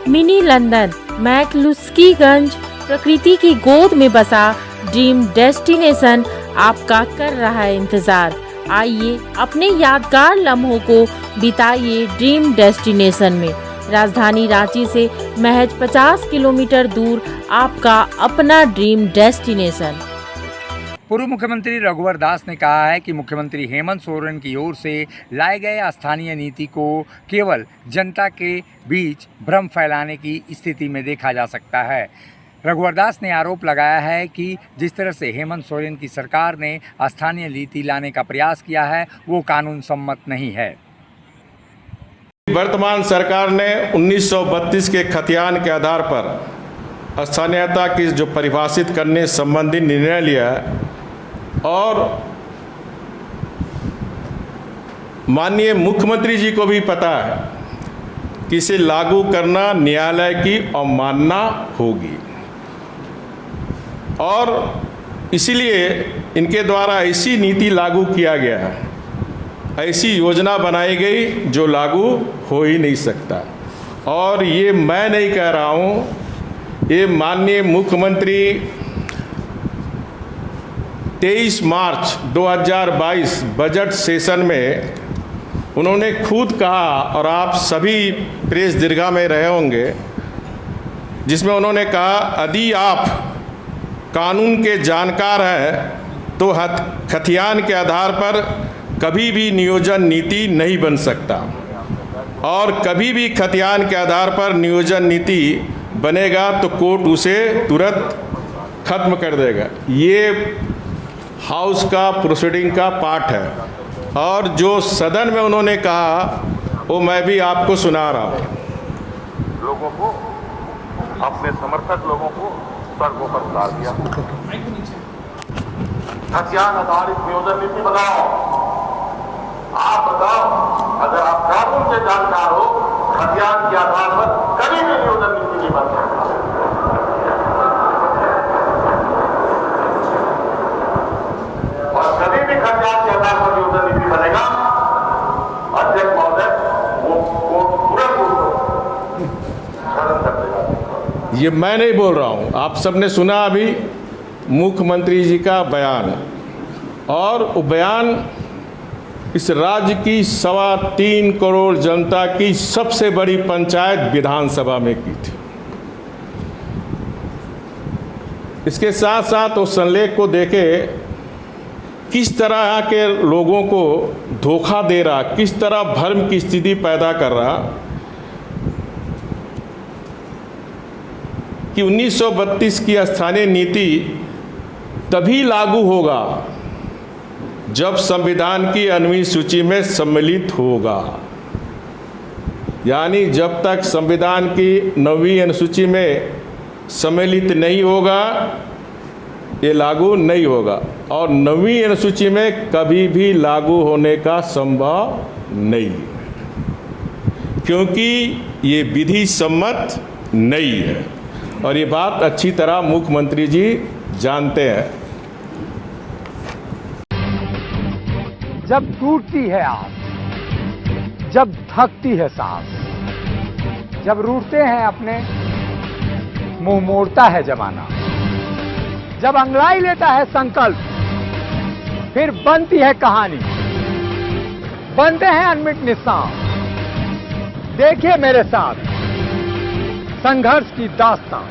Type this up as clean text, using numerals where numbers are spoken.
Mini London McCluskieganj प्रकृति की गोद में बसा ड्रीम डेस्टिनेशन आपका कर रहा है इंतजार। आइए अपने यादगार लम्हों को बिताइए ड्रीम डेस्टिनेशन में। राजधानी रांची से महज 50 किलोमीटर दूर आपका अपना ड्रीम डेस्टिनेशन। पूर्व मुख्यमंत्री रघुवर दास ने कहा है कि मुख्यमंत्री हेमंत सोरेन की ओर से लाए गए स्थानीय नीति को केवल जनता के बीच भ्रम फैलाने की स्थिति में देखा जा सकता है। रघुवर दास ने आरोप लगाया है कि जिस तरह से हेमंत सोरेन की सरकार ने स्थानीय नीति लाने का प्रयास किया है वो कानून सम्मत नहीं है। वर्तमान सरकार ने 1932 के खतियान के आधार पर स्थानीयता की जो परिभाषित करने संबंधी निर्णय लिया है और माननीय मुख्यमंत्री जी को भी पता है कि इसे लागू करना न्यायालय की अवमानना होगी और इसीलिए इनके द्वारा ऐसी नीति लागू किया गया है, ऐसी योजना बनाई गई जो लागू हो ही नहीं सकता। और ये मैं नहीं कह रहा हूँ, ये माननीय मुख्यमंत्री 23 मार्च 2022 बजट सेशन में उन्होंने खुद कहा और आप सभी प्रेस दीर्घा में रहे होंगे, जिसमें उन्होंने कहा यदि आप कानून के जानकार हैं तो खतियान के आधार पर कभी भी नियोजन नीति नहीं बन सकता और कभी भी खतियान के आधार पर नियोजन नीति बनेगा तो कोर्ट उसे तुरंत खत्म कर देगा। ये हाउस का प्रोसीडिंग का पार्ट है और जो सदन में उन्होंने कहा वो मैं भी आपको सुना रहा हूँ। लोगों को, अपने समर्थक लोगों को सड़कों पर उतार दिया। खतियान आधारित नियोजन नीति बनाओ। आप बताओ, अगर आप कानून के जानकार हो, खतियान के आधार पर कभी भी नियोजन नीति नहीं बन सकता। और कभी भी खतियान के आधार पर नियोजन नीति बनेगा, अध्यक्ष महोदय वो तुरंत उसको खत्म कर देगा। ये मैं नहीं बोल रहा हूँ, आप सबने सुना अभी मुख्यमंत्री जी का बयान, और वो बयान इस राज्य की 3.25 करोड़ जनता की सबसे बड़ी पंचायत विधानसभा में की थी। इसके साथ साथ उस संलेख को देखे किस तरह के लोगों को धोखा दे रहा, किस तरह भ्रम की स्थिति पैदा कर रहा कि 1932 की स्थानीय नीति तभी लागू होगा जब संविधान की 9वीं सूची में सम्मिलित होगा। यानी जब तक संविधान की 9वीं अनुसूची में सम्मिलित नहीं होगा ये लागू नहीं होगा और 9वीं अनुसूची में कभी भी लागू होने का संभव नहीं, क्योंकि ये विधि सम्मत नहीं है और ये बात अच्छी तरह मुख्यमंत्री जी जानते हैं। जब टूटती है आस, जब थकती है सांस, जब रूठते हैं अपने मुंह मोड़ता है जमाना, जब अंगड़ाई लेता है संकल्प फिर बनती है कहानी, बनते हैं अनमिट निशान। देखिए मेरे साथ संघर्ष की दास्तान।